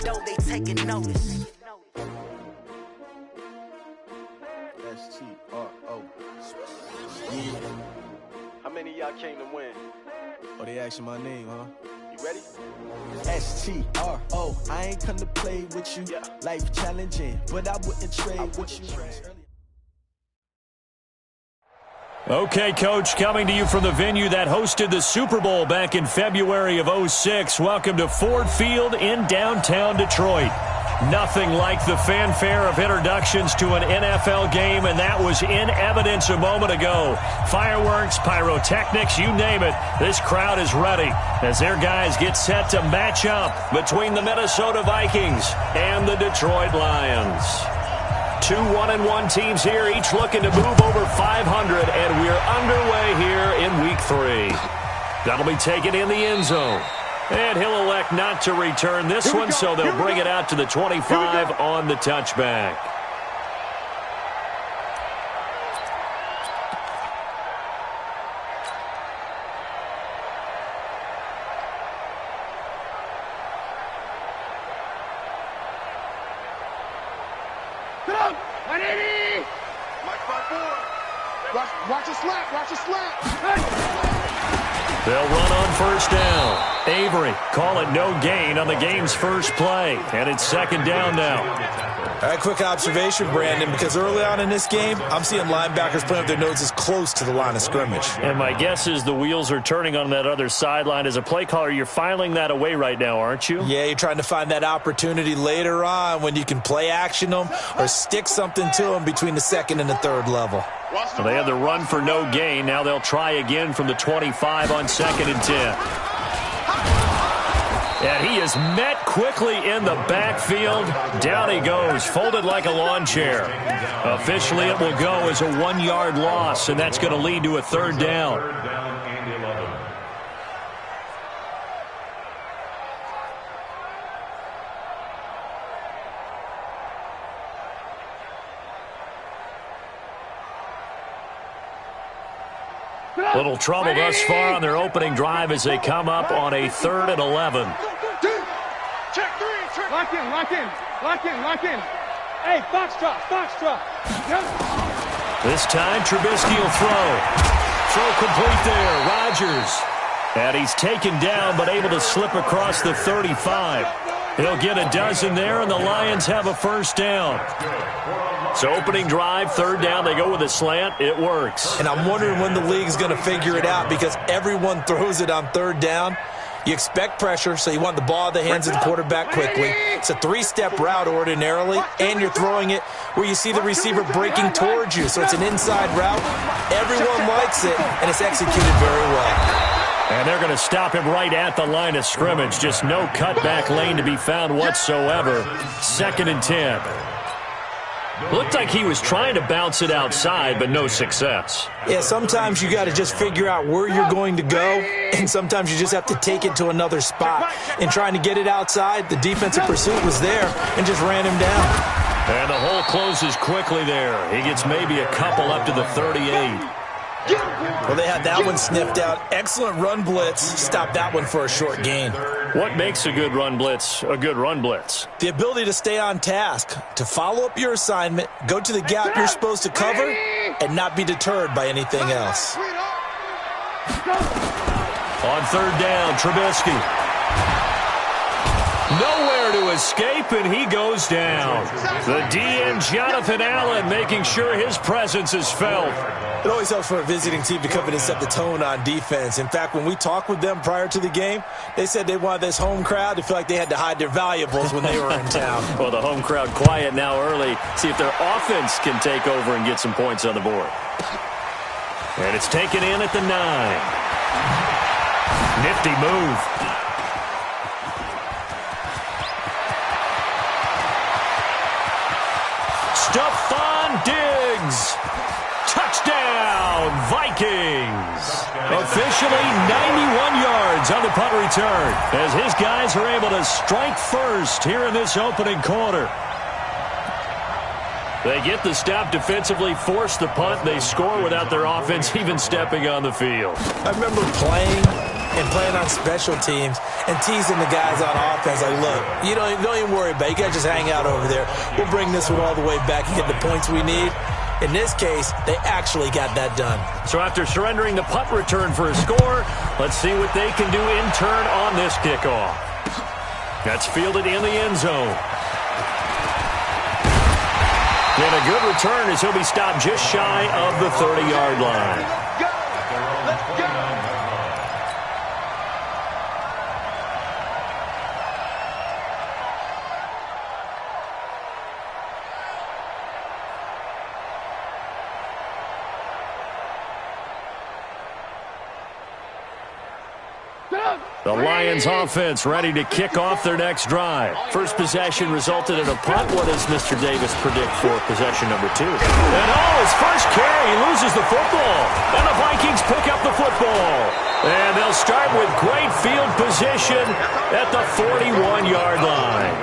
door, they taking notice. S-T-R-O. Yeah. How many of y'all came to win? Oh, they asking my name, huh? You ready? S-T-R-O. I ain't come to play with you. Yeah. Life challenging, but I wouldn't trade with you. Okay, Coach, coming to you from the venue that hosted the Super Bowl back in February of '06. Welcome to Ford Field in downtown Detroit. Nothing like the fanfare of introductions to an NFL game, and that was in evidence a moment ago. Fireworks, pyrotechnics, you name it. This crowd is ready as their guys get set to match up between the Minnesota Vikings and the Detroit Lions. Two 1-1 teams here, each looking to move over 500, and we're underway here in Week 3. That'll be taken in the end zone. And he'll elect not to return this one, so they'll bring it out to the 25 on the touchback. Watch a slap, watch a slap. They'll run on first down. Avery, call it no gain on the game's first play. And it's second down now. All right, quick observation, Brandon, because early on in this game, I'm seeing linebackers playing with their noses close to the line of scrimmage. And my guess is the wheels are turning on that other sideline. As a play caller, you're filing that away right now, aren't you? Yeah, you're trying to find that opportunity later on when you can play action them or stick something to them between the second and the third level. So they had the run for no gain. Now they'll try again from the 25 on 2nd and 10. And he is met quickly in the backfield. Down he goes, folded like a lawn chair. Officially, it will go as a 1-yard loss, and that's going to lead to a third down. Little trouble thus far on their opening drive as they come up on a 3rd and 11. Check three, check. Lock in, lock in, lock in, lock in. Hey, foxtrot, foxtrot. Yep. This time, Trubisky will throw. Throw complete there, Rodgers. And he's taken down, but able to slip across the 35. He'll get a dozen there, and the Lions have a first down. So opening drive, 3rd down, they go with a slant. It works. And I'm wondering when the league's going to figure it out because everyone throws it on 3rd down. You expect pressure, so you want the ball in the hands of the quarterback quickly. It's a 3-step route ordinarily, and you're throwing it where you see the receiver breaking towards you. So it's an inside route. Everyone likes it, and it's executed very well. And they're going to stop him right at the line of scrimmage. Just no cutback lane to be found whatsoever. 2nd and 10. Looked like he was trying to bounce it outside, but no success. Yeah, sometimes you got to just figure out where you're going to go, and sometimes you just have to take it to another spot. In trying to get it outside, the defensive pursuit was there and just ran him down. And the hole closes quickly there. He gets maybe a couple up to the 38. Well, they had that one sniffed out. Excellent run blitz. Stopped that one for a short gain. What makes a good run blitz a good run blitz? The ability to stay on task, to follow up your assignment, go to the gap you're supposed to cover, and not be deterred by anything else. On 3rd down, Trubisky. Nowhere to escape, and he goes down. The DN, Jonathan Allen, making sure his presence is felt. It always helps for a visiting team to come in and set the tone on defense. In fact, when we talked with them prior to the game, they said they wanted this home crowd to feel like they had to hide their valuables when they were in town. Well, the home crowd quiet now early. See if their offense can take over and get some points on the board. And it's taken in at the 9. Nifty move. Stephon Diggs. Touchdown, Vikings. Officially 91 yards on the punt return as his guys are able to strike first here in this opening quarter. They get the stop defensively, force the punt. They score without their offense even stepping on the field. I remember playing and playing on special teams and teasing the guys on offense. Like, look, you don't even worry about it. You guys just hang out over there. We'll bring this one all the way back and get the points we need. In this case, they actually got that done. So after surrendering the punt return for a score, let's see what they can do in turn on this kickoff. That's fielded in the end zone. And a good return as he'll be stopped just shy of the 30-yard line. Let's go! The Lions offense ready to kick off their next drive. First possession resulted in a punt. What does Mr. Davis predict for possession number 2? And his first carry, he loses the football. And the Vikings pick up the football. And they'll start with great field position at the 41-yard line.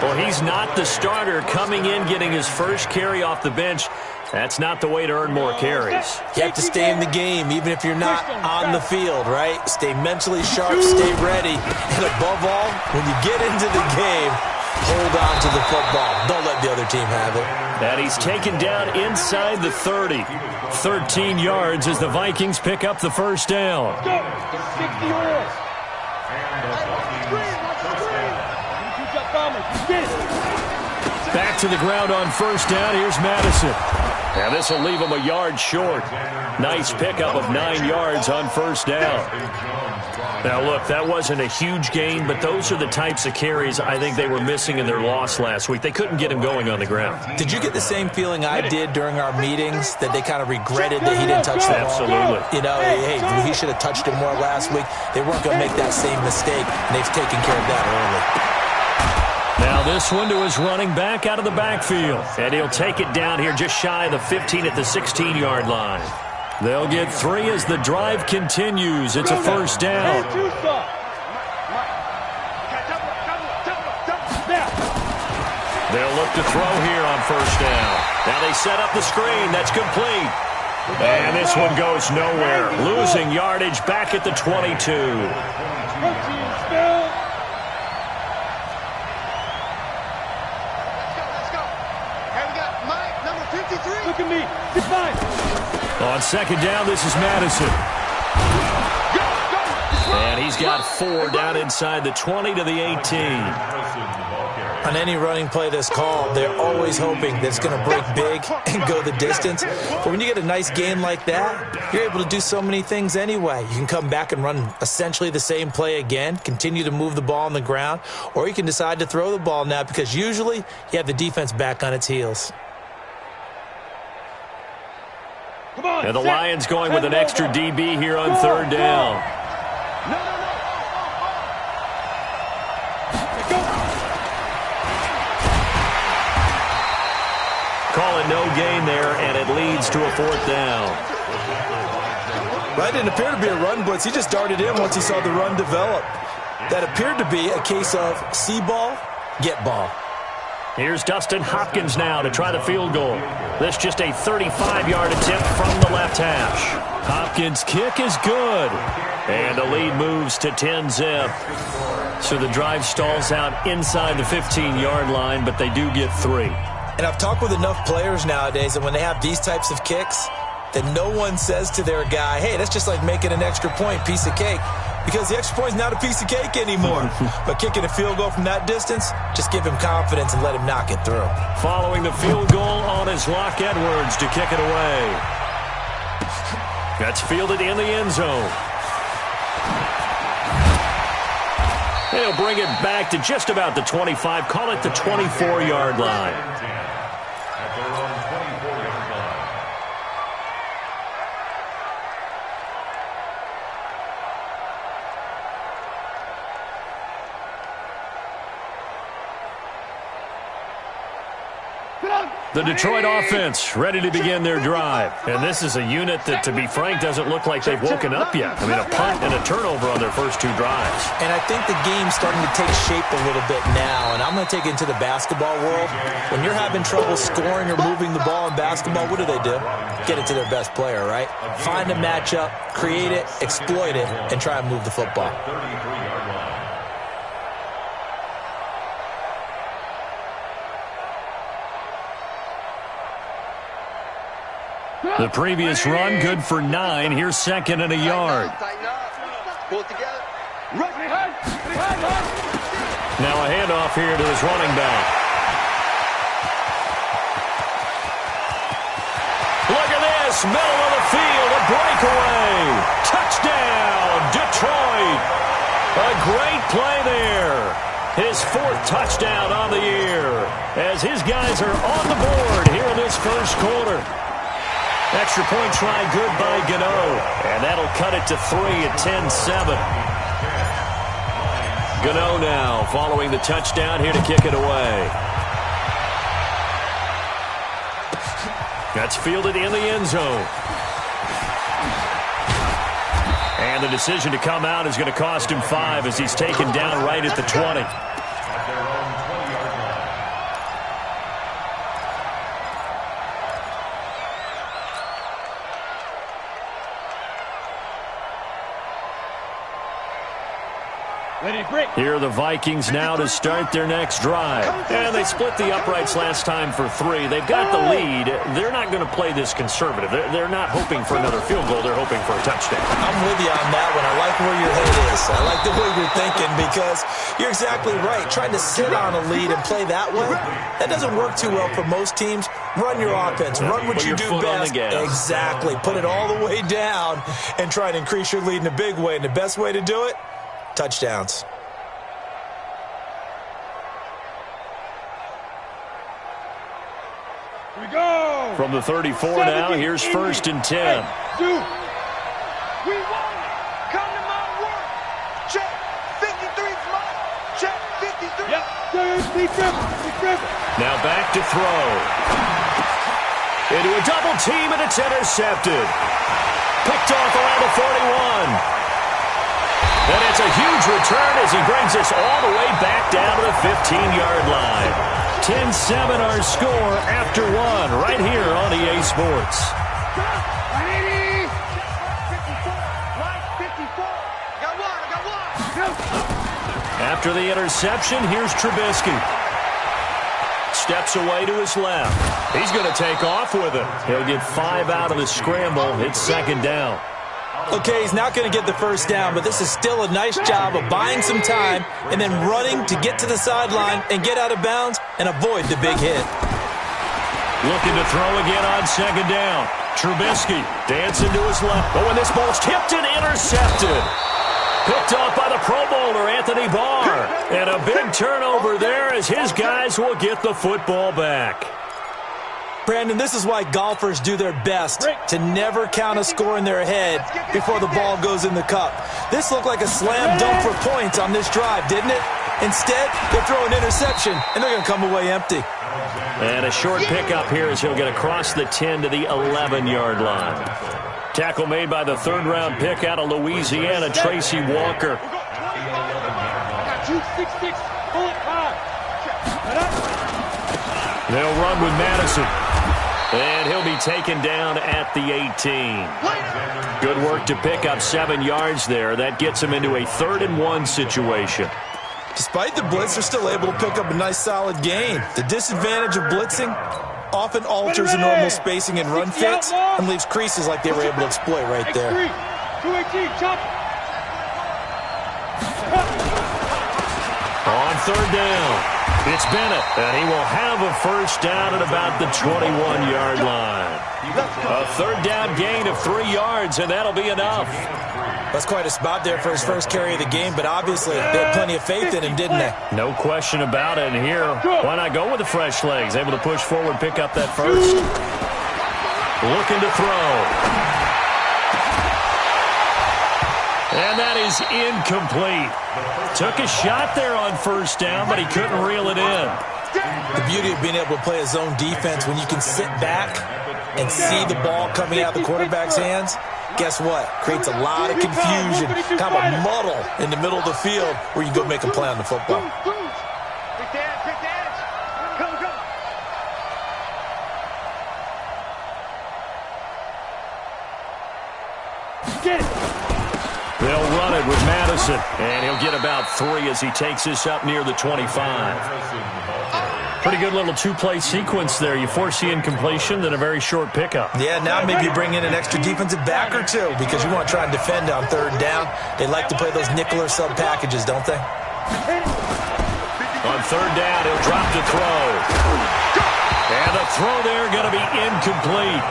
Well, he's not the starter coming in, getting his first carry off the bench. That's not the way to earn more carries. You have to stay in the game, even if you're not on the field, right? Stay mentally sharp, stay ready. And above all, when you get into the game, hold on to the football. Don't let the other team have it. And he's taken down inside the 30. 13 yards as the Vikings pick up the first down. 60 yards. Back to the ground on first down. Here's Madison. And this will leave him a yard short. Nice pickup of 9 yards on first down. Now, look, that wasn't a huge gain, but those are the types of carries I think they were missing in their loss last week. They couldn't get him going on the ground. Did you get the same feeling I did during our meetings, that they kind of regretted that he didn't touch the ball? Absolutely. You know, hey, he should have touched it more last week. They weren't going to make that same mistake, and they've taken care of that early. Now this one to his running back out of the backfield. And he'll take it down here just shy of the 15 at the 16-yard line. They'll get 3 as the drive continues. It's a first down. They'll look to throw here on first down. Now they set up the screen. That's complete. And this one goes nowhere. Losing yardage back at the 22. Look at me. It's fine. On second down, this is Madison. And he's got 4 down inside the 20 to the 18. On any running play that's called, they're always hoping that it's going to break big and go the distance. But when you get a nice gain like that, you're able to do so many things anyway. You can come back and run essentially the same play again, continue to move the ball on the ground, or you can decide to throw the ball now because usually you have the defense back on its heels. And the Lions going with an extra DB here on third down. Calling no gain there, and it leads to a fourth down. That didn't appear to be a run blitz. He just darted in once he saw the run develop. That appeared to be a case of see ball, get ball. Here's Dustin Hopkins now to try the field goal. This just a 35-yard attempt from the left hash. Hopkins' kick is good. And the lead moves to 10-zip. So the drive stalls out inside the 15-yard line, but they do get 3. And I've talked with enough players nowadays that when they have these types of kicks, that no one says to their guy, hey, that's just like making an extra point, piece of cake. Because the extra point is not a piece of cake anymore. But kicking a field goal from that distance, just give him confidence and let him knock it through. Following the field goal on is Locke Edwards to kick it away. That's fielded in the end zone. They'll bring it back to just about the 25. Call it the 24-yard line. The Detroit offense ready to begin their drive. And this is a unit that, to be frank, doesn't look like they've woken up yet. I mean, a punt and a turnover on their first two drives. And I think the game's starting to take shape a little bit now. And I'm going to take it into the basketball world. When you're having trouble scoring or moving the ball in basketball, what do? Get it to their best player, right? Find a matchup, create it, exploit it, and try and move the football. The previous run, good for 9. Here's second and a yard. Pull it together. Now a handoff here to his running back. Look at this, middle of the field, a breakaway. Touchdown, Detroit. A great play there. His 4th touchdown on the year as his guys are on the board here in this first quarter. Extra point try good by Gano. And that'll cut it to 3 at 10-7. Gano now following the touchdown here to kick it away. That's fielded in the end zone. And the decision to come out is going to cost him 5 as he's taken down right at the 20. Here are the Vikings now to start their next drive. And they split the uprights last time for 3. They've got the lead. They're not going to play this conservative. They're not hoping for another field goal. They're hoping for a touchdown. I'm with you on that one. I like where your head is. I like the way you're thinking because you're exactly right. Trying to sit on a lead and play that way, that doesn't work too well for most teams. Run your offense. Run what you do best. Exactly. Put it all the way down and try to increase your lead in a big way. And the best way to do it, touchdowns. From the 34 now, here's 1st and 10. Hey, dude, we won it. Come to my work. Check. 53's mine. Check. 53. Yep. Be careful. Now back to throw. Into a double team, and it's intercepted. Picked off around the 41. And it's a huge return as he brings us all the way back down to the 15-yard line. 10-7 our score after 1 right here on EA Sports. After the interception, here's Trubisky. Steps away to his left. He's going to take off with it. He'll get 5 out of the scramble. It's 2nd down. Okay, he's not going to get the first down, but this is still a nice job of buying some time and then running to get to the sideline and get out of bounds and avoid the big hit. Looking to throw again on 2nd down. Trubisky dancing to his left. Oh, and this ball's tipped and intercepted. Picked off by the Pro Bowler, Anthony Barr. And a big turnover there as his guys will get the football back. Brandon, this is why golfers do their best to never count a score in their head before the ball goes in the cup. This looked like a slam dunk for points on this drive, didn't it? Instead, they throw an interception, and they're going to come away empty. And a short pickup here as he'll get across the 10 to the 11-yard line. Tackle made by the 3rd-round pick out of Louisiana, Tracy Walker. They'll run with Madison. And he'll be taken down at the 18. Good work to pick up 7 yards there. That gets him into a 3rd and 1 situation. Despite the blitz, they're still able to pick up a nice, solid gain. The disadvantage of blitzing often alters the normal spacing and run fits and leaves creases like they were able to exploit right there. On 3rd down, it's Bennett, and he will have a first down at about the 21-yard line. A 3rd down gain of 3 yards, and that'll be enough. That's quite a spot there for his first carry of the game, but obviously they had plenty of faith in him, didn't they? No question about it. And here, why not go with the fresh legs? Able to push forward, pick up that first. Looking to throw. And that is incomplete. Took a shot there on 1st down, but he couldn't reel it in. The beauty of being able to play a zone defense when you can sit back and see the ball coming out of the quarterback's hands, guess what? Creates a lot of confusion, kind of a muddle in the middle of the field where you go make a play on the football. They'll run it with Madison, and he'll get about 3 as he takes this up near the 25. Pretty good little two-play sequence there. You force the incompletion, then a very short pickup. Yeah, now maybe you bring in an extra defensive back or two because you want to try and defend on third down. They like to play those nickel or sub packages, don't they? On third down, he'll drop the throw. And the throw there going to be incomplete.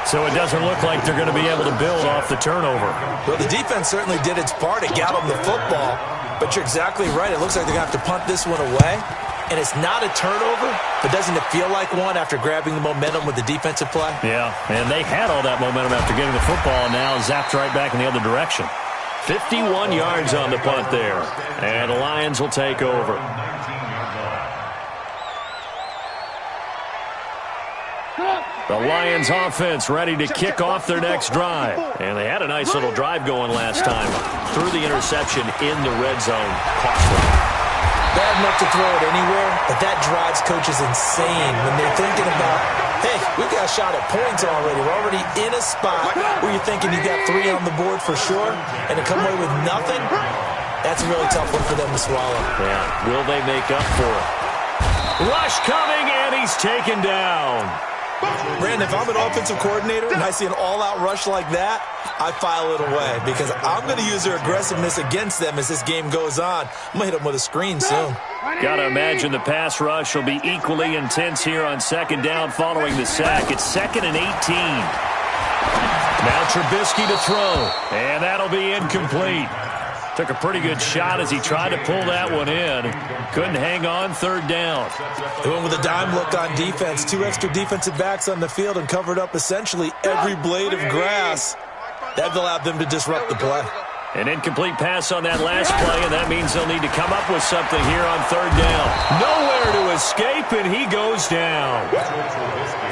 So it doesn't look like they're going to be able to build off the turnover. Well, the defense certainly did its part. It got them the football. But you're exactly right. It looks like they're going to have to punt this one away. And it's not a turnover, but doesn't it feel like one after grabbing the momentum with the defensive play? Yeah, and they had all that momentum after getting the football, and now zapped right back in the other direction. 51 yards on the punt there. And the Lions will take over. The Lions offense ready to kick off their next drive. And they had a nice little drive going last time. Threw the interception in the red zone. Costly. Bad enough to throw it anywhere, but that drives coaches insane when they're thinking about, hey, we've got a shot at points already. We're already in a spot where you're thinking you got 3 on the board for sure, and to come away with nothing, that's a really tough one for them to swallow. Yeah, will they make up for it? Rush coming, and he's taken down. Brandon, if I'm an offensive coordinator and I see an all-out rush like that, I file it away because I'm going to use their aggressiveness against them as this game goes on. I'm going to hit them with a screen soon. Got to imagine the pass rush will be equally intense here on second down following the sack. It's 2nd and 18. Now Trubisky to throw, and that'll be incomplete. Took a pretty good shot as he tried to pull that one in. Couldn't hang on third down. They went with a dime look on defense. 2 extra defensive backs on the field and covered up essentially every blade of grass. That allowed them to disrupt the play. An incomplete pass on that last play, and that means they'll need to come up with something here on third down. Nowhere to escape, and he goes down.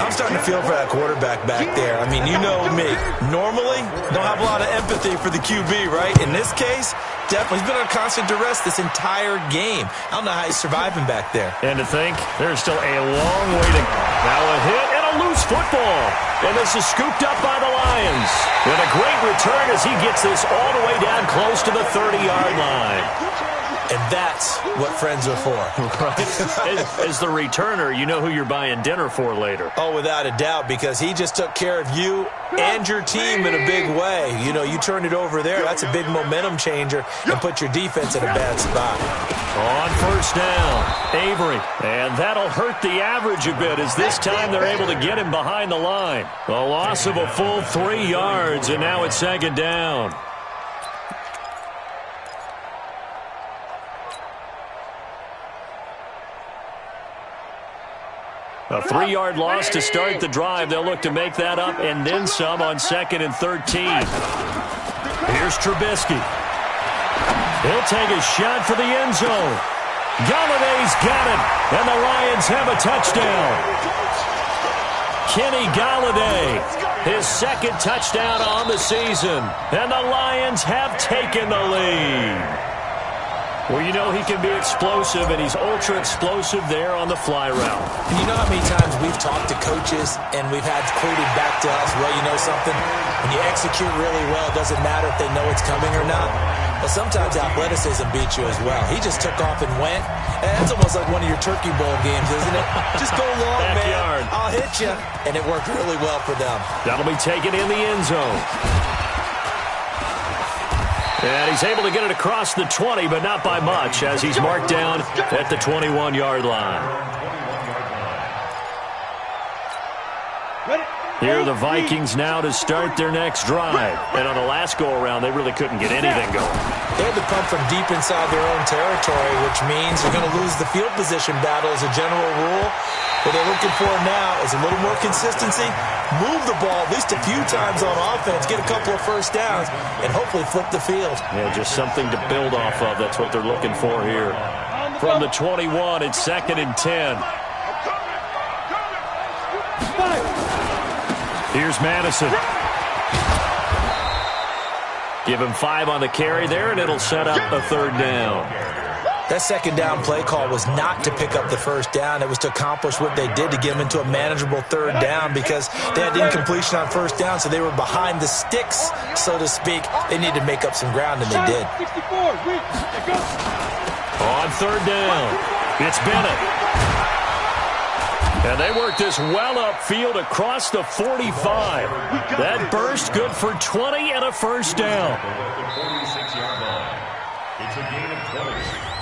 I'm starting to feel for that quarterback back there. I mean, you know me. Normally, don't have a lot of empathy for the QB, right? In this case, definitely. He's been under constant duress this entire game. I don't know how he's surviving back there. And to think, there's still a long way to go. Now a hit and a loose football. And this is scooped up by the Lions. And a great return as he gets this all the way down close to the 30-yard line. And that's what friends are for. Right. As the returner, you know who you're buying dinner for later. Oh, without a doubt, because he just took care of you and your team in a big way. You know, you turned it over there. That's a big momentum changer and put your defense in a bad spot. On first down, Avery. And that'll hurt the average a bit as this time they're able to get him behind the line. A loss of a full 3 yards, and now it's second down. A 3-yard loss to start the drive. They'll look to make that up and then some on 2nd and 13. Here's Trubisky. He'll take a shot for the end zone. Galladay's got it, and the Lions have a touchdown. Kenny Galladay, his 2nd touchdown on the season, and the Lions have taken the lead. Well, you know he can be explosive, and he's ultra-explosive there on the fly route. And you know how many times we've talked to coaches and we've had quoted back to us, well, you know something? When you execute really well, it doesn't matter if they know it's coming or not. Well, sometimes athleticism beats you as well. He just took off and went. And that's almost like one of your Turkey Bowl games, isn't it? Just go long, Backyard. man. I'll hit you. And it worked really well for them. That'll be taken in the end zone. And he's able to get it across the 20, but not by much, as he's marked down at the 21-yard line. Here are the Vikings now to start their next drive. And on the last go-around, they really couldn't get anything going. They had to punt from deep inside their own territory, which means you're going to lose the field position battle as a general rule. What they're looking for now is a little more consistency, move the ball at least a few times on offense, get a couple of first downs, and hopefully flip the field. Yeah, just something to build off of. That's what they're looking for here. From the 21, it's 2nd and 10. Here's Madison. Give him 5 on the carry there, and it'll set up a 3rd down. That 2nd down play call was not to pick up the 1st down. It was to accomplish what they did, to get them into a manageable 3rd down, because they had incompletion on 1st down, so they were behind the sticks, so to speak. They needed to make up some ground, and they did. On 3rd down, it's Bennett. And they work this well upfield across the 45. That burst good for 20 and a 1st down.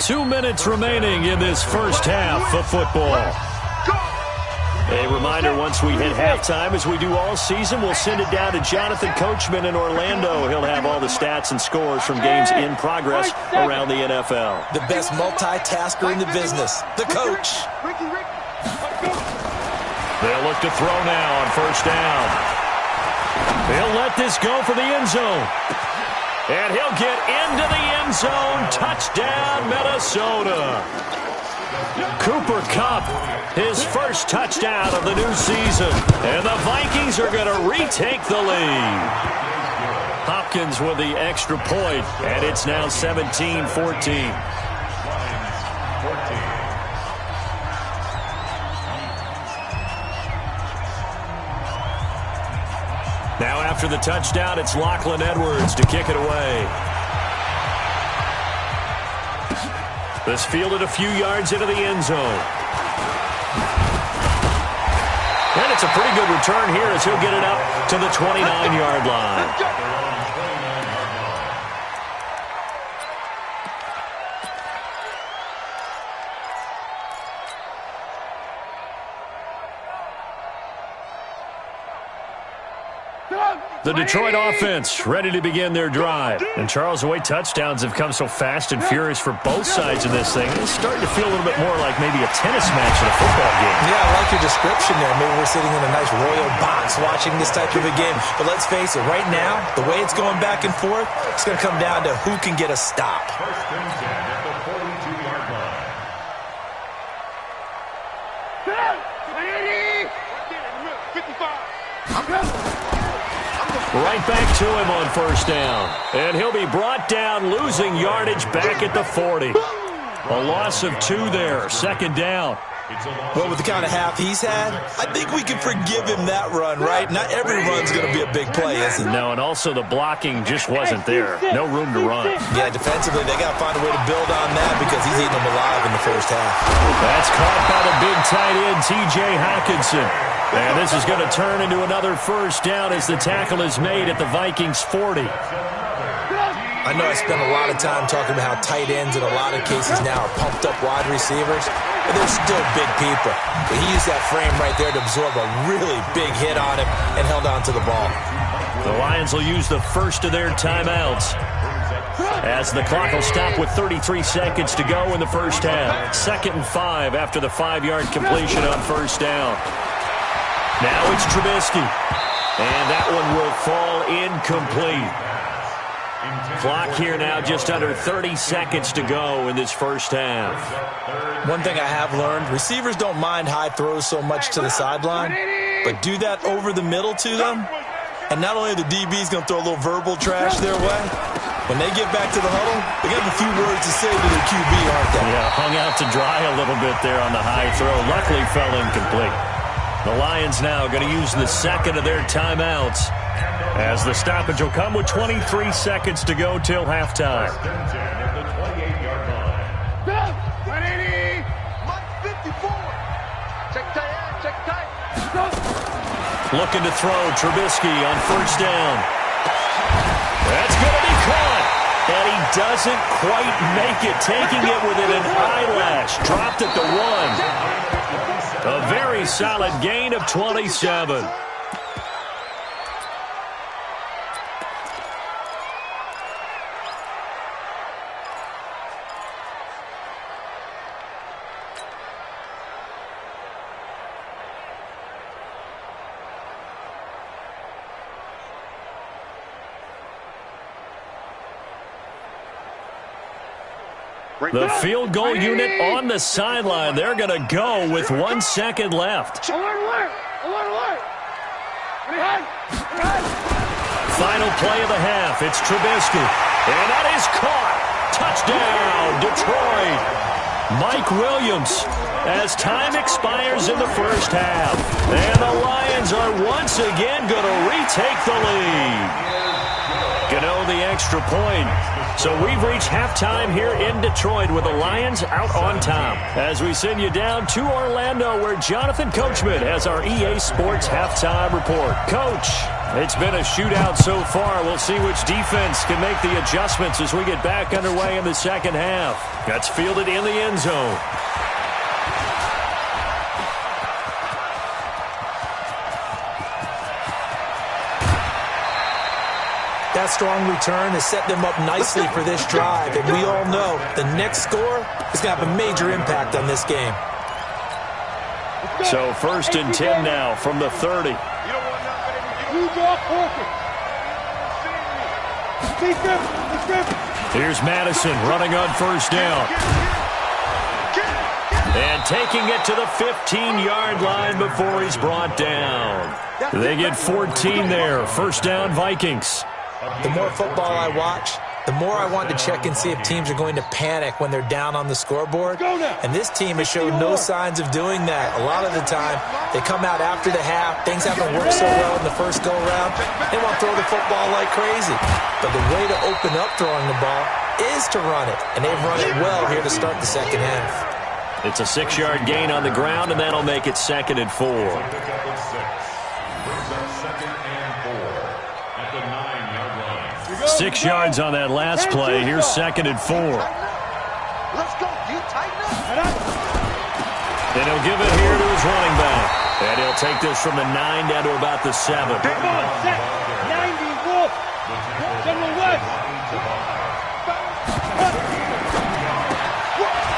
2 minutes remaining in this first half of football. A reminder, once we hit halftime, as we do all season, we'll send it down to Jonathan Coachman in Orlando. He'll have all the stats and scores from games in progress around the NFL. The best multitasker in the business, the coach. They'll look to throw now on 1st down. He'll let this go for the end zone. And he'll get into the end zone. Touchdown, Minnesota. Cooper Kupp, his first touchdown of the new season. And the Vikings are going to retake the lead. Hopkins with the extra point, and it's now 17-14. Now after the touchdown, it's Lachlan Edwards to kick it away. This fielded a few yards into the end zone. And it's a pretty good return here as he'll get it up to the 29-yard line. The Detroit offense ready to begin their drive. And Charles, the way touchdowns have come so fast and furious for both sides of this thing, it's starting to feel a little bit more like maybe a tennis match in a football game. Yeah, I like your description there. Maybe we're sitting in a nice royal box watching this type of a game. But let's face it, right now, the way it's going back and forth, it's going to come down to who can get a stop. Right back to him on 1st down. And he'll be brought down, losing yardage back at the 40. A loss of 2 there, 2nd down. Well, with the kind of half he's had, I think we can forgive him that run, right? Not every run's going to be a big play, is it? No, and also the blocking just wasn't there. No room to run. Yeah, defensively, they got to find a way to build on that because he's eating them alive in the first half. That's caught by the big tight end, T.J. Hockenson. And this is going to turn into another 1st down as the tackle is made at the Vikings' 40. I know I spent a lot of time talking about how tight ends in a lot of cases now are pumped up wide receivers, but they're still big people. But he used that frame right there to absorb a really big hit on him and held on to the ball. The Lions will use the first of their timeouts as the clock will stop with 33 seconds to go in the first half. 2nd and 5 after the 5-yard completion on 1st down. Now it's Trubisky, and that one will fall incomplete. Clock here now just under 30 seconds to go in this first half. One thing I have learned, receivers don't mind high throws so much to the sideline, but do that over the middle to them, and not only the DB's going to throw a little verbal trash their way, when they get back to the huddle, they got a few words to say to their QB, aren't they? Yeah, hung out to dry a little bit there on the high throw. Luckily fell incomplete. The Lions now going to use the 2nd of their timeouts as the stoppage will come with 23 seconds to go till halftime. Looking to throw, Trubisky on 1st down. That's going to be caught. And he doesn't quite make it, taking it within an eyelash. Dropped at the 1. A very solid gain of 27. The field goal unit on the sideline. They're going to go with 1 second left. Final play of the half. It's Trubisky. And that is caught. Touchdown, Detroit. Mike Williams, as time expires in the first half. And the Lions are once again going to retake the lead. Gano the extra point. So we've reached halftime here in Detroit with the Lions out on top. As we send you down to Orlando where Jonathan Coachman has our EA Sports halftime report. Coach, it's been a shootout so far. We'll see which defense can make the adjustments as we get back underway in the second half. That's fielded in the end zone. That strong return has set them up nicely for this drive, and we all know the next score is going to have a major impact on this game. So 1st and 10 now from the 30. Here's Madison running on 1st down. And taking it to the 15-yard line before he's brought down. They get 14 there. 1st down, Vikings. The more football I watch, the more I want to check and see if teams are going to panic when they're down on the scoreboard. And this team has shown no signs of doing that. A lot of the time, they come out after the half. Things haven't worked so well in the first go-around. They want to throw the football like crazy. But the way to open up throwing the ball is to run it. And they've run it well here to start the second half. It's a 6-yard gain on the ground, and that'll make it 2nd and 4. 6 yards on that last play. Here's 2nd and 4. Let's go. You tighten up. And he'll give it here to his running back. And he'll take this from the 9 down to about the 7. Come on, set. 90 Wolf. General West.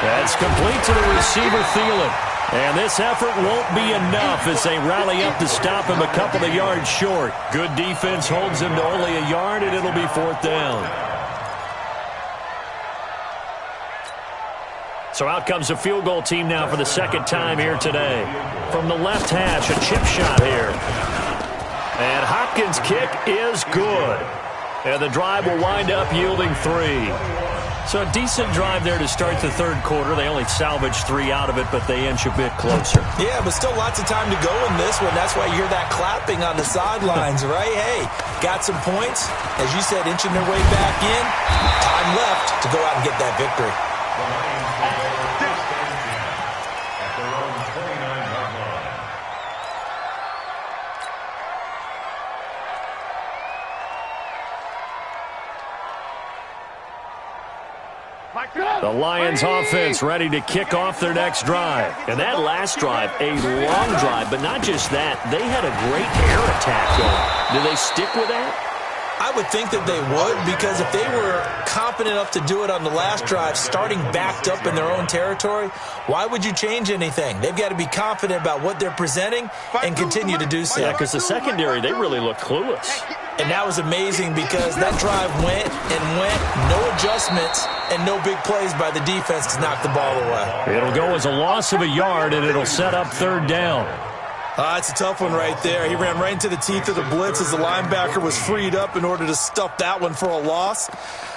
That's complete to the receiver, Thielen. And this effort won't be enough as they rally up to stop him a couple of yards short. Good defense holds him to only a yard, and it'll be 4th down. So out comes the field goal team now for the 2nd time here today. From the left hash, a chip shot here. And Hopkins' kick is good. And the drive will wind up yielding 3. So a decent drive there to start the 3rd quarter. They only salvaged 3 out of it, but they inch a bit closer. Yeah, but still lots of time to go in this one. That's why you hear that clapping on the sidelines, right? Hey, got some points. As you said, inching their way back in. Time left to go out and get that victory. The Lions offense ready to kick off their next drive. And that last drive, a long drive, but not just that. They had a great air attack going. Do they stick with that? I would think that they would, because if they were confident enough to do it on the last drive, starting backed up in their own territory, why would you change anything? They've got to be confident about what they're presenting and continue to do so. Yeah, because the secondary, they really looked clueless. And that was amazing because that drive went and went, no adjustments, and no big plays by the defense to knock the ball away. It'll go as a loss of a yard, and it'll set up 3rd down. It's a tough one right there. He ran right into the teeth of the blitz as the linebacker was freed up in order to stuff that one for a loss.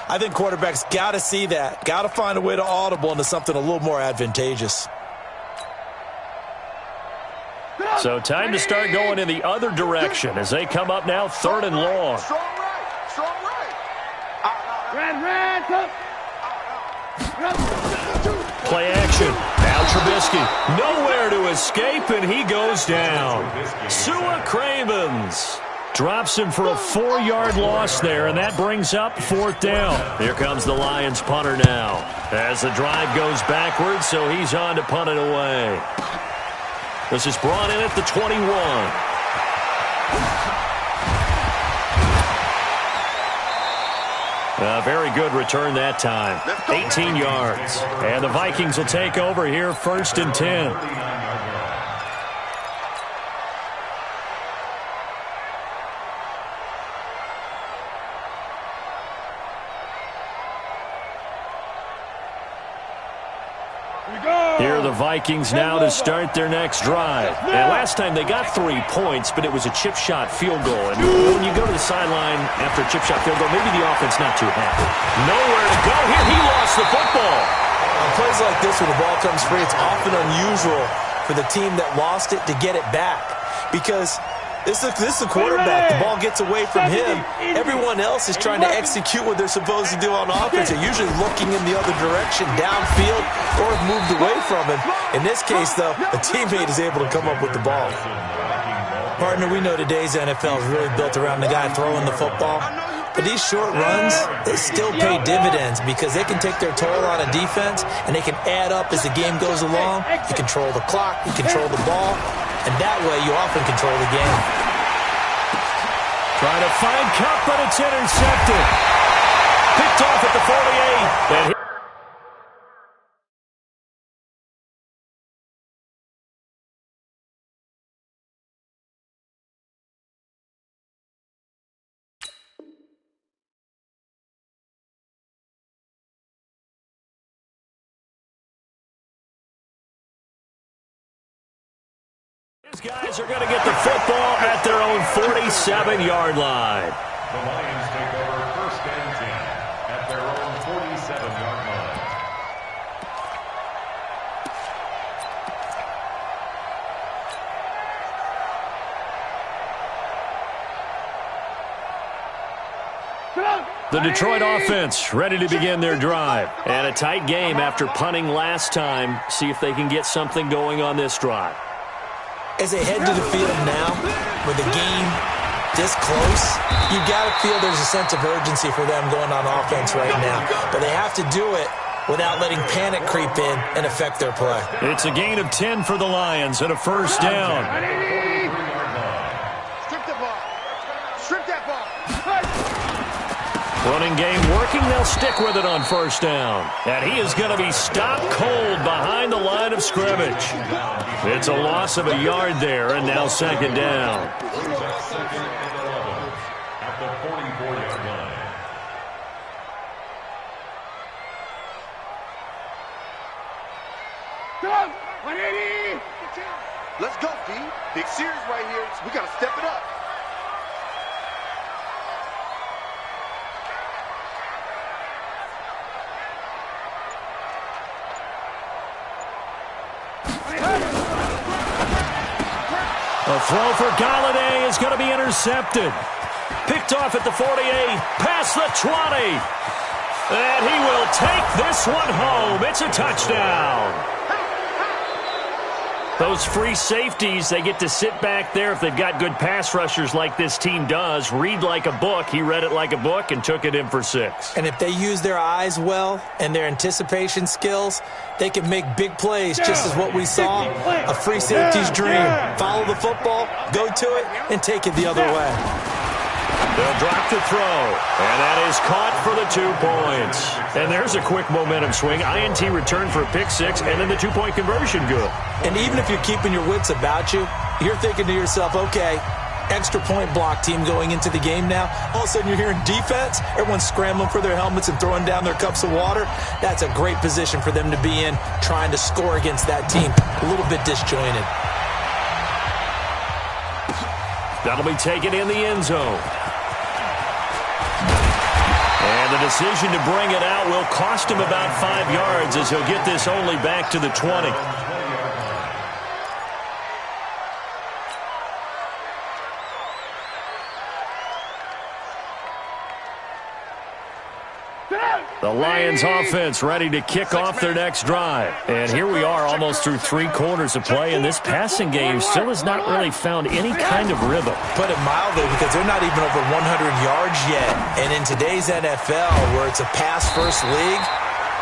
I think quarterbacks got to see that. Got to find a way to audible into something a little more advantageous. So time to start going in the other direction as they come up now 3rd and long. Strong right. Strong right. Red. Play action. Now Trubisky. Nowhere to escape, and he goes down. Sua Cravens drops him for a 4-yard loss there, and that brings up 4th down. Here comes the Lions punter now as the drive goes backwards, so he's on to punt it away. This is brought in at the 21. A very good return that time. 18 yards. And the Vikings will take over here 1st and 10. Here are the Vikings now to start their next drive. And last time they got 3 points, but it was a chip shot field goal. And when you go to the sideline after a chip shot field goal, maybe the offense not too happy. Nowhere to go here. He lost the football. On plays like this where the ball comes free, it's often unusual for the team that lost it to get it back. Because this is the quarterback. The ball gets away from him. Everyone else is trying to execute what they're supposed to do on offense. They're usually looking in the other direction, downfield, or have moved away from him. In this case, though, a teammate is able to come up with the ball. Partner, we know today's NFL is really built around the guy throwing the football. But these short runs, they still pay dividends because they can take their toll on a defense, and they can add up as the game goes along. You control the clock, you control the ball, and that way you often control the game. Trying to find Cup, but it's intercepted. Picked off at the 48. And these guys are going to get the football at their own 47-yard line. The Lions take over 1st and 10 at their own 47-yard line. The Detroit offense ready to begin their drive. And a tight game after punting last time. See if they can get something going on this drive. As they head to the field now, with the game this close, you got to feel there's a sense of urgency for them going on offense right now. But they have to do it without letting panic creep in and affect their play. It's a gain of 10 for the Lions and a 1st down. Strip the ball. Strip that ball. Running game working. They'll stick with it on 1st down. And he is going to be stopped cold behind the line of scrimmage. It's a loss of a yard there, and now 2nd down. At the 44-yard line. Go! 180! Let's go, D. Big series right here. We got to step it up. A throw for Galladay is going to be intercepted. Picked off at the 48, past the 20. And he will take this one home. It's a touchdown. Those free safeties, they get to sit back there if they've got good pass rushers like this team does. Read like a book. He read it like a book and took it in for 6. And if they use their eyes well and their anticipation skills, they can make big plays, just as what we saw. A free safety's dream. Follow the football, go to it, and take it the other way. They'll drop the throw, and that is caught for the 2 points. And there's a quick momentum swing. INT return for a pick 6, and then the 2-point conversion good. And even if you're keeping your wits about you, you're thinking to yourself, okay, extra point block team going into the game now. All of a sudden you're hearing defense, everyone's scrambling for their helmets and throwing down their cups of water. That's a great position for them to be in, trying to score against that team. A little bit disjointed. That'll be taken in the end zone. And the decision to bring it out will cost him about 5 yards as he'll get this only back to the 20. The Lions offense ready to kick off their next drive. And here we are almost through 3 quarters of play, and this passing game still has not really found any kind of rhythm. Put it mildly, because they're not even over 100 yards yet. And in today's NFL, where it's a pass-first league,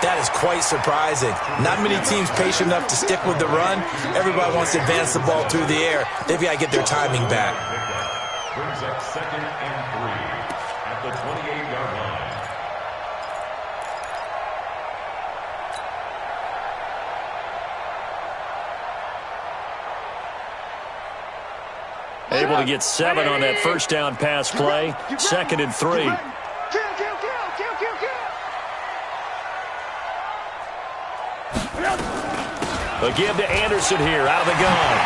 that is quite surprising. Not many teams patient enough to stick with the run. Everybody wants to advance the ball through the air. They've got to get their timing back. Brings up 2nd and 3 at the 28-yard line. Able to get 7 on that 1st down pass play. 2nd and 3. Kill, kill, kill, kill, kill, kill. A give to Anderson here out of the gun.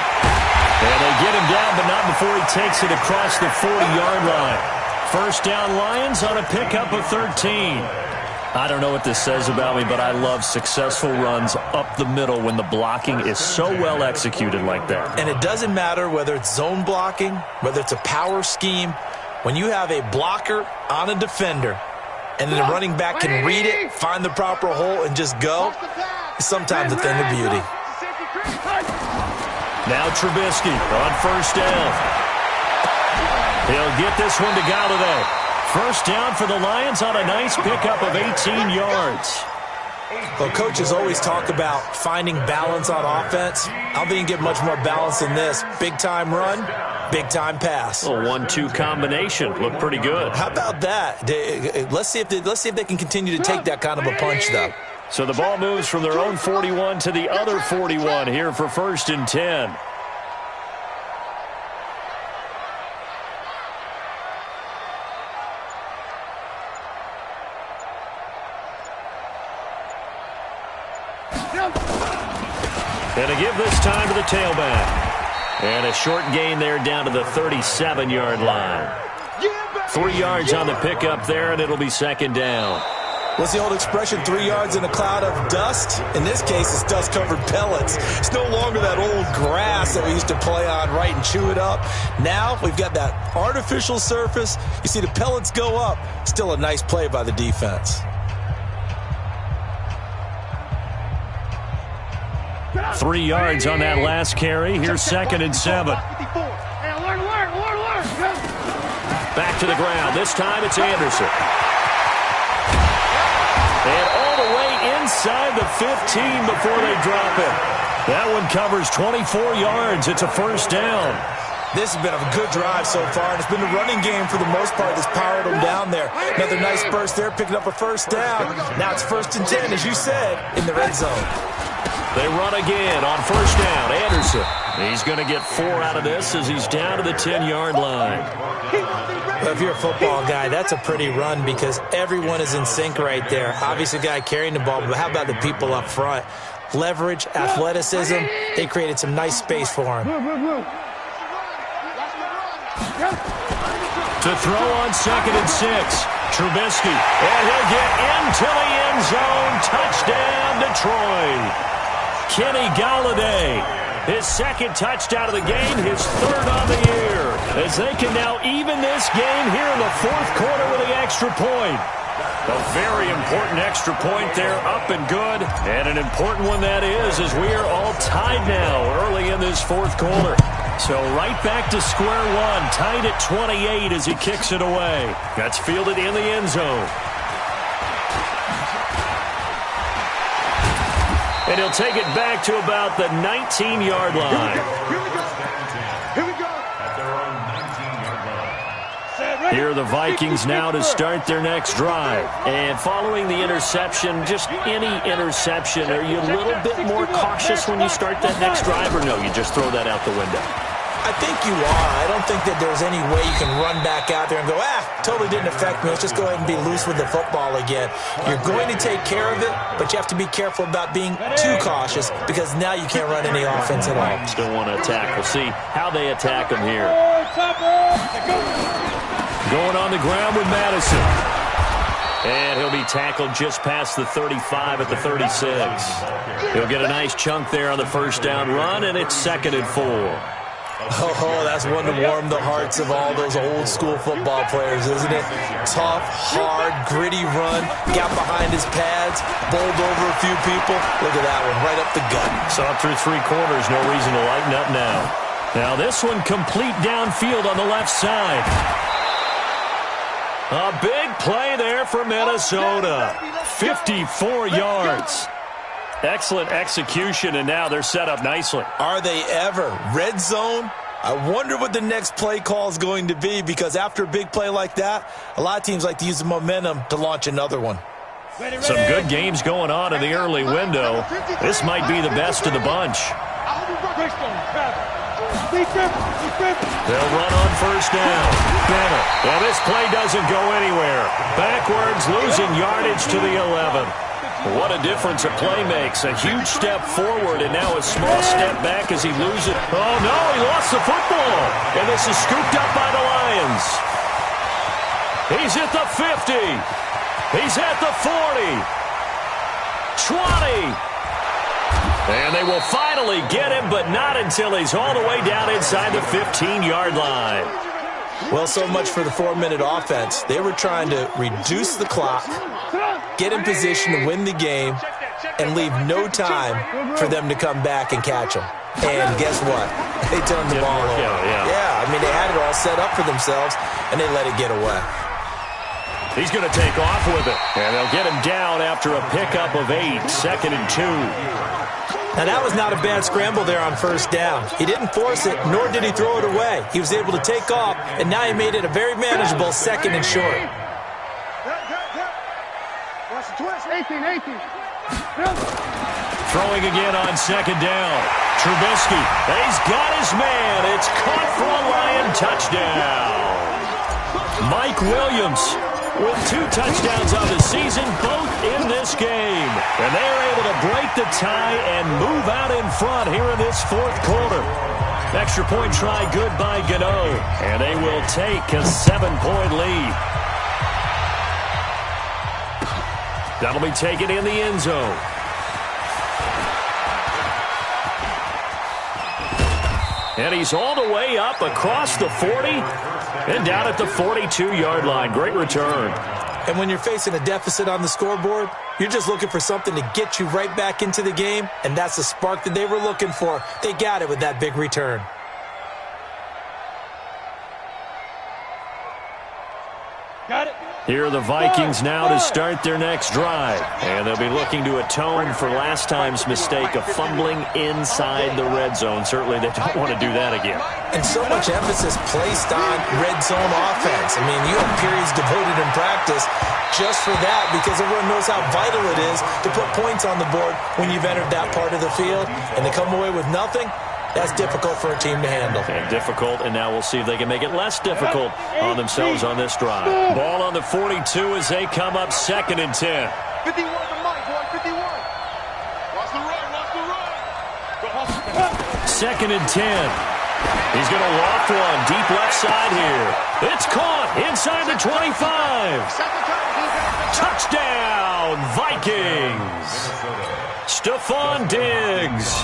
And they get him down, but not before he takes it across the 40-yard line. First down Lions on a pickup of 13. I don't know what this says about me, but I love successful runs up the middle when the blocking is so well executed like that. And it doesn't matter whether it's zone blocking, whether it's a power scheme. When you have a blocker on a defender and then the running back can read it, find the proper hole, and just go, it's sometimes a thing of beauty. Now Trubisky on first down. He'll get this one to Galladay. First down for the Lions on a nice pickup of 18 yards. Well, coaches always talk about finding balance on offense. I don't think you get much more balance than this. Big-time run, big-time pass. A 1-2 combination. Looked pretty good. How about that? Let's see if they can continue to take that kind of a punch, though. So the ball moves from their own 41 to the other 41 here for 1st and 10. And a give this time to the tailback. And a short gain there down to the 37-yard line. 3 yards on the pickup there, and it'll be 2nd down. What's the old expression, 3 yards in a cloud of dust? In this case, it's dust-covered pellets. It's no longer that old grass that we used to play on, right, and chew it up. Now we've got that artificial surface. You see the pellets go up. Still a nice play by the defense. 3 yards on that last carry. Here's 2nd and 7. Back to the ground. This time it's Anderson. And all the way inside the 15 before they drop it. That one covers 24 yards. It's a first down. This has been a good drive so far, and it's been a running game for the most part that's powered them down there. Another nice burst there, picking up a first down. Now it's 1st and 10, as you said, in the red zone. They run again on first down. Anderson. He's going to get 4 out of this as he's down to the 10-yard line. Well, if you're a football guy, that's a pretty run because everyone is in sync right there. Obviously, the guy carrying the ball, but how about the people up front? Leverage, athleticism, they created some nice space for him. To throw on 2nd and 6. Trubisky. And he'll get into the end zone. Touchdown, Detroit. Kenny Galladay, his 2nd touchdown of the game, his 3rd on the year, as they can now even this game here in the 4th quarter with the extra point. A very important extra point there, up and good, and an important one that is, as we are all tied now early in this 4th quarter. So right back to square one, tied at 28 as he kicks it away. That's fielded in the end zone. And he'll take it back to about the 19-yard line. Here are the Vikings now to start their next drive. And following the interception, just any interception, are you a little bit more cautious when you start that next drive, or no, you just throw that out the window? I think you are. I don't think that there's any way you can run back out there and go, totally didn't affect me. Let's just go ahead and be loose with the football again. You're going to take care of it, but you have to be careful about being too cautious because now you can't run any offense at all. Still want to attack. We'll see how they attack him here. Going on the ground with Madison. And he'll be tackled just past the 35 at the 36. He'll get a nice chunk there on the first down run, and it's 2nd and 4. Oh, that's one to warm the hearts of all those old-school football players, isn't it? Tough, hard, gritty run, got behind his pads, bowled over a few people. Look at that one, right up the gut. Saw through 3 quarters, no reason to lighten up now. Now this one complete downfield on the left side. A big play there for Minnesota. 54 yards. Excellent execution, and now they're set up nicely. Are they ever? Red zone? I wonder what the next play call is going to be because after a big play like that, a lot of teams like to use the momentum to launch another one. Some good games going on in the early window. This might be the best of the bunch. They'll run on first down. Bennett. Well, this play doesn't go anywhere. Backwards, losing yardage to the 11. What a difference a play makes. A huge step forward and now a small step back as he loses it. Oh, no, he lost the football. And this is scooped up by the Lions. He's at the 50. He's at the 40. 20. And they will finally get him, but not until he's all the way down inside the 15-yard line. Well, so much for the 4-minute offense. They were trying to reduce the clock, get in position to win the game, and leave no time for them to come back and catch them. And guess what? They turned the ball over. Yeah, I mean, they had it all set up for themselves, and they let it get away. He's going to take off with it, and they'll get him down after a pickup of 8, 2nd and 2. Now, that was not a bad scramble there on first down. He didn't force it, nor did he throw it away. He was able to take off, and now he made it a very manageable 2nd and short. Throwing again on 2nd down. Trubisky, he's got his man. It's caught for a Lion touchdown. Mike Williams with 2 touchdowns on the season, both in this game. And they are able to break the tie and move out in front here in this 4th quarter. Extra point try good by Gano. And they will take a 7-point lead. That'll be taken in the end zone. And he's all the way up across the 40 and down at the 42-yard line. Great return. And when you're facing a deficit on the scoreboard, you're just looking for something to get you right back into the game, and that's the spark that they were looking for. They got it with that big return. Got it. Here are the Vikings now to start their next drive. And they'll be looking to atone for last time's mistake of fumbling inside the red zone. Certainly they don't want to do that again. And so much emphasis placed on red zone offense. I mean, you have periods devoted in practice just for that because everyone knows how vital it is to put points on the board when you've entered that part of the field. And to come away with nothing, that's difficult for a team to handle. And difficult, and now we'll see if they can make it less difficult on themselves on this drive. Ball on the 42 as they come up 2nd and 10. 51 to Mike, boy, 51. Watch the run, watch the run. Go home. 2nd and 10. He's going to loft one deep left side here. It's caught inside the 25. Touchdown, Vikings. Stephon Diggs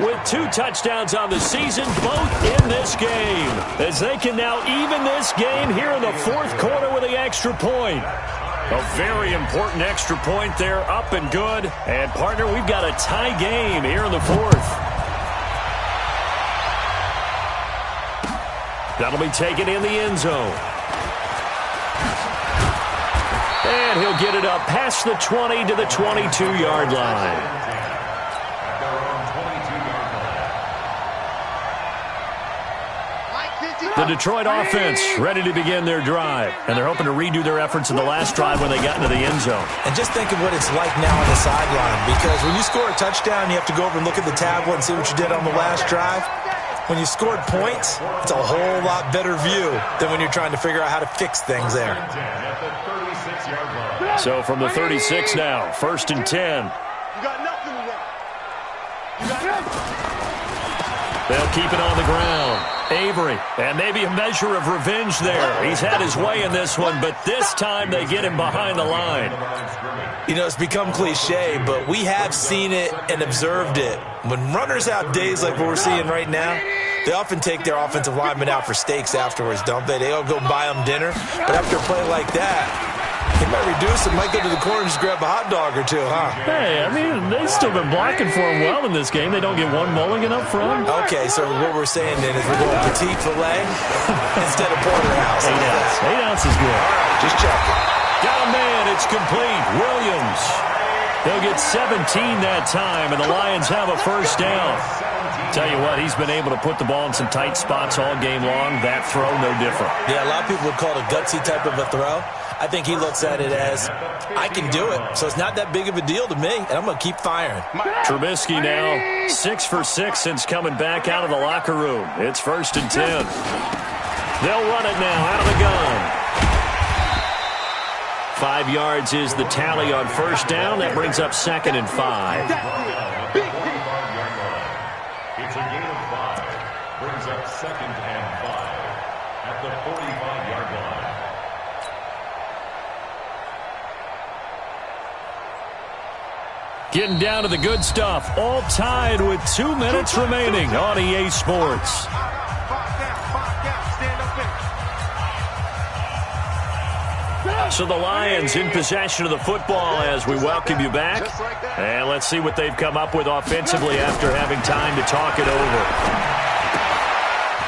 with 2 touchdowns on the season, both in this game, as they can now even this game here in the 4th quarter with the extra point. A very important extra point there, up and good. And, partner, we've got a tie game here in the 4th. That'll be taken in the end zone. And he'll get it up past the 20 to the 22-yard line. The Detroit offense ready to begin their drive. And they're hoping to redo their efforts in the last drive when they got into the end zone. And just think of what it's like now on the sideline, because when you score a touchdown, you have to go over and look at the tablet and see what you did on the last drive. When you scored points, it's a whole lot better view than when you're trying to figure out how to fix things there. So from the 36 now, 1st and 10. You got nothing to run. You got nothing. They'll keep it on the ground. Avery, and maybe a measure of revenge there. He's had his way in this one, but this time they get him behind the line. You know, it's become cliche, but we have seen it and observed it. When runners have days like what we're seeing right now, they often take their offensive linemen out for steaks afterwards, don't they? They all go buy them dinner, but after a play like that, he might reduce it, might go to the corner and just grab a hot dog or two, huh? Hey, I mean, they've still been blocking for him well in this game. They don't get one mulligan up front. Okay, so what we're saying then is we're going petite filet instead of porterhouse. 8 ounce. 8 ounce is good. All right, just checking. Got a man. It's complete. Williams. They'll get 17 that time, and the Lions have a first down. Tell you what, he's been able to put the ball in some tight spots all game long. That throw, no different. Yeah, a lot of people would call it a gutsy type of a throw. I think he looks at it as, I can do it, so it's not that big of a deal to me, and I'm going to keep firing. Trubisky now 6 for 6 since coming back out of the locker room. It's 1st and 10. They'll run it now out of the gun. 5 yards is the tally on first down. That brings up 2nd and 5. It's a gain of 5. Brings up 2nd and 5 at the 45-yard line. Getting down to the good stuff. All tied with 2 minutes remaining on EA Sports. So the Lions in possession of the football as we welcome you back. And let's see what they've come up with offensively after having time to talk it over.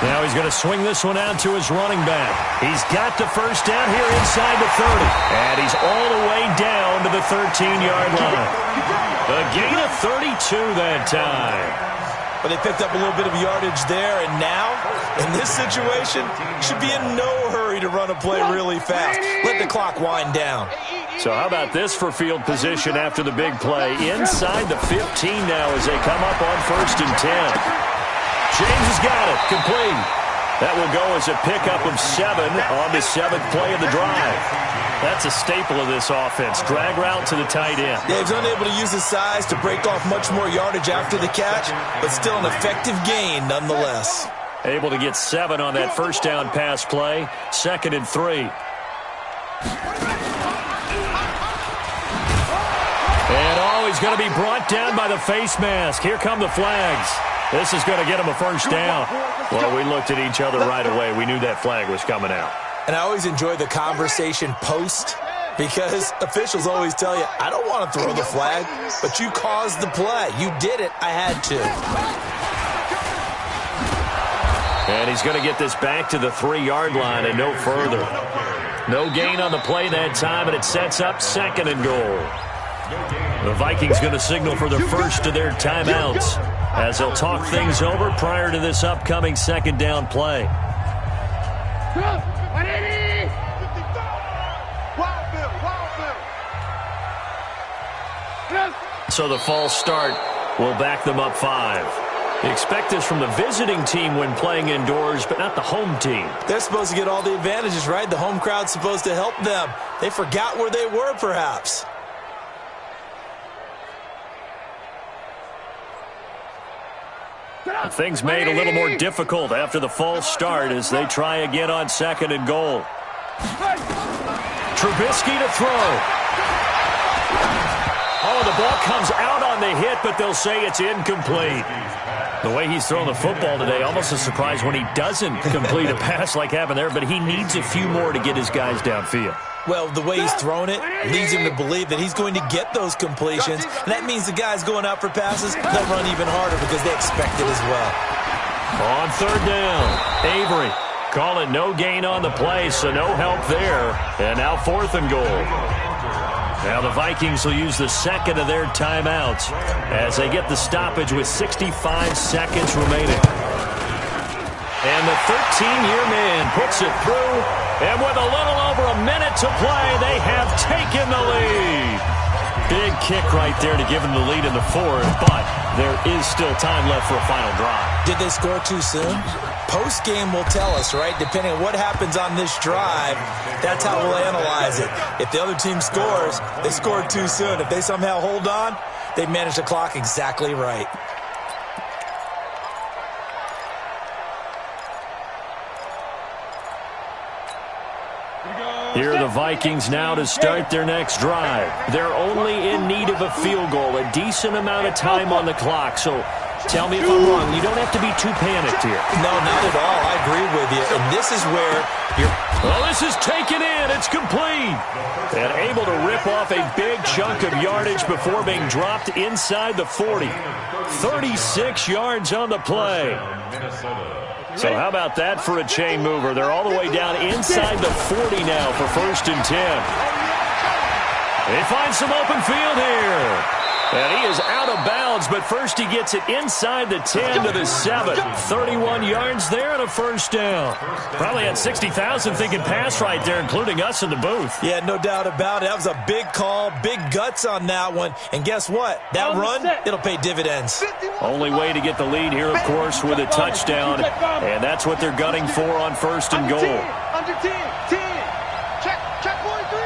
Now he's going to swing this one out to his running back. He's got the first down here inside the 30. And he's all the way down to the 13-yard line. A gain of 32 that time. But they picked up a little bit of yardage there, and now, in this situation, should be in no hurry to run a play really fast. Let the clock wind down. So how about this for field position after the big play? Inside the 15 now as they come up on 1st and 10. James has got it. Complete. That will go as a pickup of 7 on the 7th play of the drive. That's a staple of this offense. Drag route to the tight end. Yeah, he's unable to use his size to break off much more yardage after the catch, but still an effective gain nonetheless. Able to get 7 on that first down pass play. 2nd and 3. And he's going to be brought down by the face mask. Here come the flags. This is going to get him a first down. Well, we looked at each other right away. We knew that flag was coming out. And I always enjoy the conversation post because officials always tell you, I don't want to throw the flag, but you caused the play. You did it. I had to. And he's going to get this back to the 3-yard line and no further. No gain on the play that time, and it sets up 2nd and goal. The Vikings going to signal for the first of their timeouts as they'll talk things over prior to this upcoming 2nd down play. So the false start will back them up 5. You expect this from the visiting team when playing indoors, but not the home team. They're supposed to get all the advantages, right? The home crowd's supposed to help them. They forgot where they were, perhaps. Things made a little more difficult after the false start as they try again on 2nd and goal. Trubisky to throw. Oh, the ball comes out on the hit, but they'll say it's incomplete. The way he's thrown the football today, almost a surprise when he doesn't complete a pass like happened there, but he needs a few more to get his guys downfield. Well, the way he's thrown it leads him to believe that he's going to get those completions, and that means the guys going out for passes, they'll run even harder because they expect it as well. On 3rd down, Avery calling no gain on the play, so no help there. And now 4th and goal. Now the Vikings will use the 2nd of their timeouts as they get the stoppage with 65 seconds remaining. And the 13-year man puts it through, and with a little over a minute to play, they have taken the lead. Big kick right there to give them the lead in the 4th, but there is still time left for a final drive. Did they score too soon? Post-game will tell us, right? Depending on what happens on this drive, that's how we'll analyze it. If the other team scores, they scored too soon. If they somehow hold on, they manage the clock exactly right. Here are the Vikings now to start their next drive. They're only in need of a field goal, a decent amount of time on the clock. So tell me if I'm wrong. You don't have to be too panicked here. No, not at all. I agree with you. And this is where you're... Well, this is taken in. It's complete. And able to rip off a big chunk of yardage before being dropped inside the 40. 36 yards on the play. So how about that for a chain mover? They're all the way down inside the 40 now for 1st and 10. They find some open field here. And he is out of bounds, but first he gets it inside the 10 to the 7. 31 yards there and a first down. Probably had 60,000 thinking pass right there, including us in the booth. Yeah, no doubt about it. That was a big call, big guts on that one. And guess what? That run, it'll pay dividends. Only way to get the lead here, of course, with a touchdown. And that's what they're gunning for on 1st and goal. Under 10, 10. Check 43.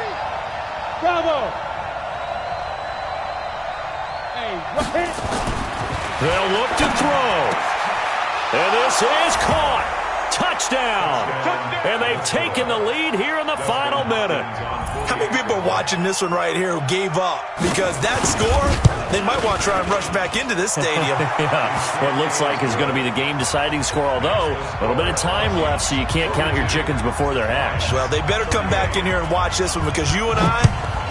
elbow. Hey, what hit? They'll look to throw. And this is caught. Touchdown. And they've taken the lead here in the final minute. How many people are watching this one right here who gave up? Because that score, they might want to try and rush back into this stadium. Yeah, it looks like it's going to be the game-deciding score, although a little bit of time left, so you can't count your chickens before they're hatched. Well, they better come back in here and watch this one, because you and I,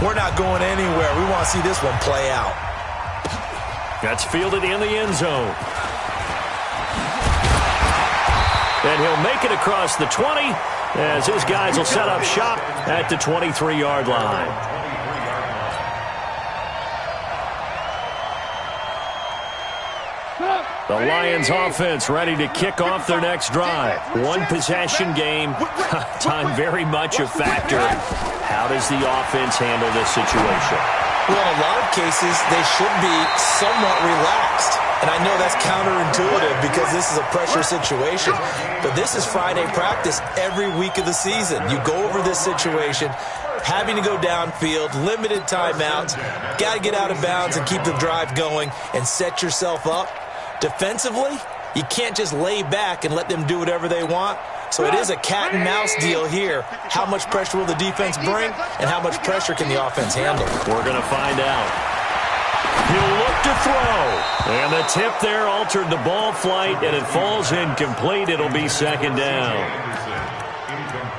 we're not going anywhere. We want to see this one play out. That's fielded in the end zone. And he'll make it across the 20 as his guys will set up shop at the 23-yard line. The Lions offense ready to kick off their next drive. One possession game. Time very much a factor. How does the offense handle this situation? Well, in a lot of cases, they should be somewhat relaxed. And I know that's counterintuitive because this is a pressure situation. But this is Friday practice every week of the season. You go over this situation, having to go downfield, limited timeouts, got to get out of bounds and keep the drive going and set yourself up. Defensively, you can't just lay back and let them do whatever they want. So it is a cat and mouse deal here. How much pressure will the defense bring, and how much pressure can the offense handle? We're going to find out. He'll look to throw. And the tip there altered the ball flight, and it falls incomplete. It'll be second down.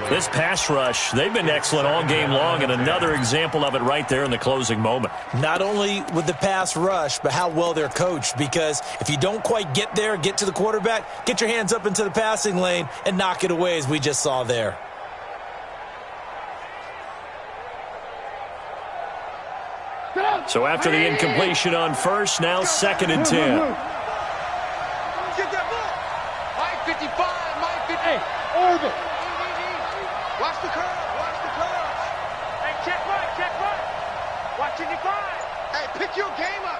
This pass rush, they've been excellent all game long, and another example of it right there in the closing moment. Not only with the pass rush, but how well they're coached, because if you don't quite get there, get to the quarterback, get your hands up into the passing lane and knock it away, as we just saw there. So after the incompletion on first, now 2nd and 10. Get that ball. Mike 55, Mike 50. Hey, orbit. Watch the curve, watch the curve. Hey, check right, check right. Watching your five. Hey, pick your game up.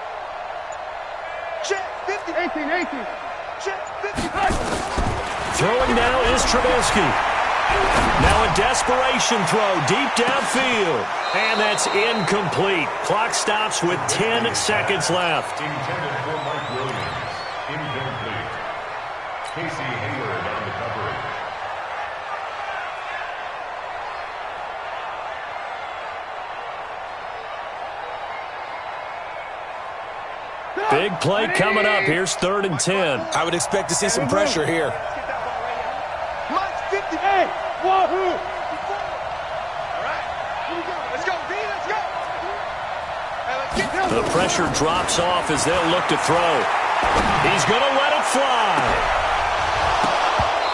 Check 50. 18. Check 50. Throwing now is Trubisky. Now a desperation throw deep downfield. And that's incomplete. Clock stops with 10 seconds left. Intended for Mike Williams. Incomplete. Casey Hayward on the coverage. Big play coming up. Here's 3rd and 10. I would expect to see some pressure here. Mike's 50. Hey, wahoo. All right, here we go. Let's go, D, let's go. Hey, let's get down. The pressure drops off as they'll look to throw. He's going to let it fly.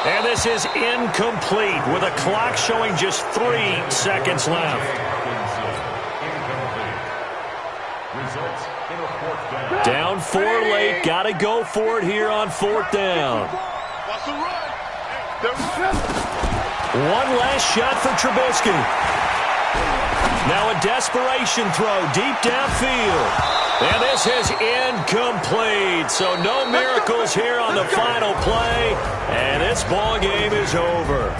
And this is incomplete with a clock showing just 3 seconds left. Results in a 4th down. Down 4 late. Got to go for it here on 4th down. Watch the run. One last shot for Trubisky. Now a desperation throw deep downfield. And this is incomplete. So no miracles here on the final play. And this ball game is over.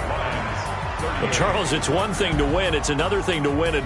Well, Charles, it's one thing to win. It's another thing to win it.